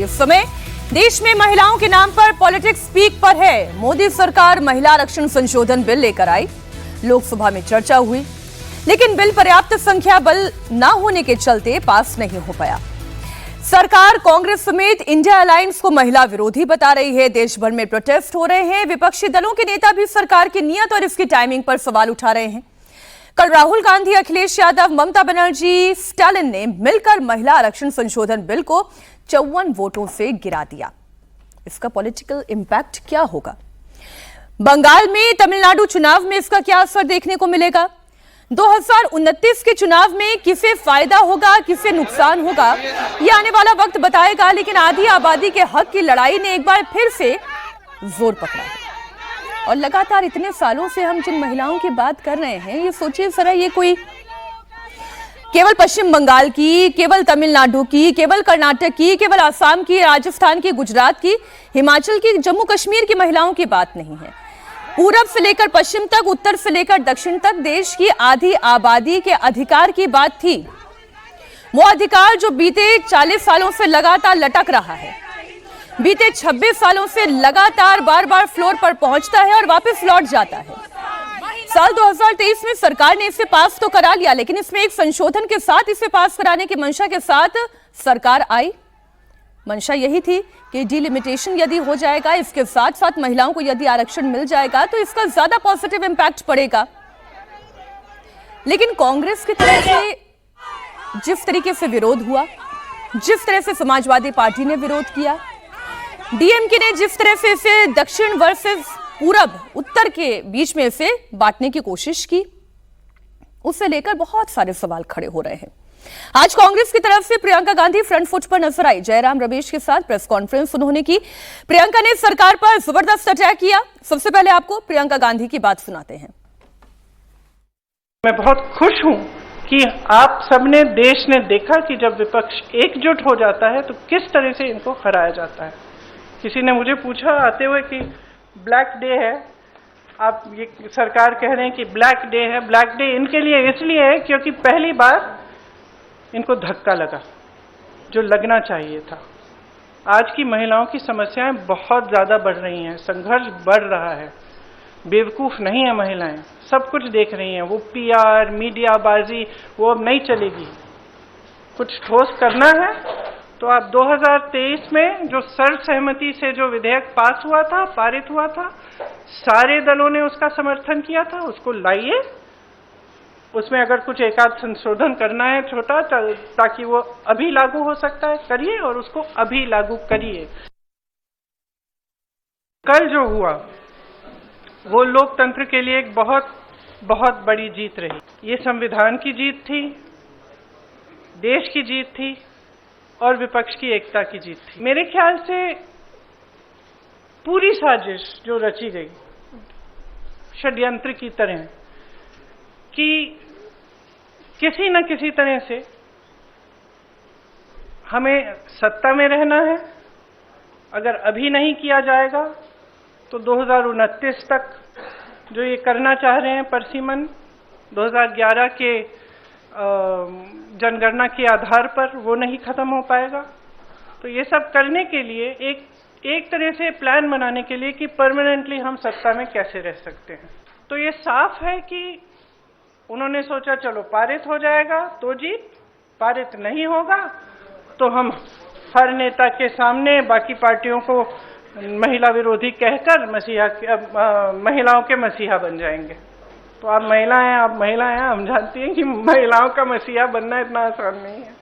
इस समय देश में महिलाओं के नाम पर पॉलिटिक्स पीक पर है। मोदी सरकार महिला आरक्षण संशोधन बिल लेकर आई, लोकसभा में चर्चा हुई, लेकिन बिल पर्याप्त संख्या बल न होने के चलते पास नहीं हो पाया। सरकार कांग्रेस समेत इंडिया अलायंस को महिला विरोधी बता रही है। देश भर में प्रोटेस्ट हो रहे हैं। विपक्षी दलों के नेता भी सरकार की नीयत और इसकी टाइमिंग पर सवाल उठा रहे हैं। कल राहुल गांधी, अखिलेश यादव, ममता बनर्जी, स्टालिन ने मिलकर महिला आरक्षण संशोधन बिल को 54 वोटों से गिरा दिया। इसका पॉलिटिकल इंपैक्ट क्या होगा? बंगाल में, तमिलनाडु चुनाव में इसका क्या असर देखने को मिलेगा? 2029 के चुनाव में किसे फायदा होगा, किसे नुकसान होगा, यह आने वाला वक्त बताएगा। लेकिन आधी आबादी के हक की लड़ाई ने एक बार फिर से जोर पकड़ा है और लगातार इतने सालों से हम जिन महिलाओं की बात कर रहे हैं, ये सोचिए जरा, ये कोई केवल पश्चिम बंगाल की, केवल तमिलनाडु की, केवल कर्नाटक की, केवल आसाम की, राजस्थान की, गुजरात की, हिमाचल की, जम्मू कश्मीर की महिलाओं की बात नहीं है। पूरब से लेकर पश्चिम तक, उत्तर से लेकर दक्षिण तक देश की आधी आबादी के अधिकार की बात थी। वो अधिकार जो बीते 40 सालों से लगातार लटक रहा है, बीते 26 सालों से लगातार बार बार फ्लोर पर पहुंचता है और वापस लौट जाता है। साल 2023 में सरकार ने इसे पास तो करा लिया, लेकिन इसमें एक संशोधन के साथ इसे पास कराने की मंशा के साथ सरकार आई। मंशा यही थी कि डिलिमिटेशन यदि हो जाएगा, इसके साथ साथ महिलाओं को यदि आरक्षण मिल जाएगा तो इसका ज्यादा पॉजिटिव इंपैक्ट पड़ेगा। लेकिन कांग्रेस की तरफ से जिस तरीके से विरोध हुआ, जिस तरह से समाजवादी पार्टी ने विरोध किया, डीएमके ने जिस तरह से इसे दक्षिण वर्सेस पूरब, उत्तर के बीच में इसे बांटने की कोशिश की, उसे लेकर बहुत सारे सवाल खड़े हो रहे हैं। आज कांग्रेस की तरफ से प्रियंका गांधी फ्रंट फुट पर नजर आई। जयराम रमेश के साथ प्रेस कॉन्फ्रेंस उन्होंने की। प्रियंका ने सरकार पर जबरदस्त अटैक किया। सबसे पहले आपको प्रियंका गांधी की बात सुनाते हैं। मैं बहुत खुश हूं कि आप सबने, देश ने देखा कि जब विपक्ष एकजुट हो जाता है तो किस तरह से इनको हराया जाता है। किसी ने मुझे पूछा आते हुए कि ब्लैक डे है, आप ये सरकार कह रहे हैं कि ब्लैक डे है। ब्लैक डे इनके लिए इसलिए है क्योंकि पहली बार इनको धक्का लगा जो लगना चाहिए था। आज की महिलाओं की समस्याएं बहुत ज्यादा बढ़ रही हैं, संघर्ष बढ़ रहा है। बेवकूफ नहीं है महिलाएं, सब कुछ देख रही हैं। वो पीआर, मीडियाबाजी वो अब नहीं चलेगी। कुछ ठोस करना है तो आप 2023 में जो सर्वसहमति से जो विधेयक पास हुआ था, पारित हुआ था, सारे दलों ने उसका समर्थन किया था, उसको लाइए। उसमें अगर कुछ एकाध संशोधन करना है छोटा, ताकि वो अभी लागू हो सकता है, करिए और उसको अभी लागू करिए। कल जो हुआ वो लोकतंत्र के लिए एक बहुत बहुत बड़ी जीत रही। ये संविधान की जीत थी, देश की जीत थी और विपक्ष की एकता की जीत थी। मेरे ख्याल से पूरी साजिश जो रची गई षड्यंत्र की तरह, कि किसी न किसी तरह से हमें सत्ता में रहना है। अगर अभी नहीं किया जाएगा तो 2029 तक जो ये करना चाह रहे हैं परसिमन, 2011 के जनगणना के आधार पर, वो नहीं खत्म हो पाएगा। तो ये सब करने के लिए एक तरह से प्लान बनाने के लिए कि परमानेंटली हम सत्ता में कैसे रह सकते हैं। तो ये साफ है कि उन्होंने सोचा चलो पारित हो जाएगा तो जीत, पारित नहीं होगा तो हम हर नेता के सामने बाकी पार्टियों को महिला विरोधी कहकर महिलाओं के मसीहा बन जाएंगे। तो आप महिला हैं, हम जानती हैं कि महिलाओं का मसीहा बनना इतना आसान नहीं है।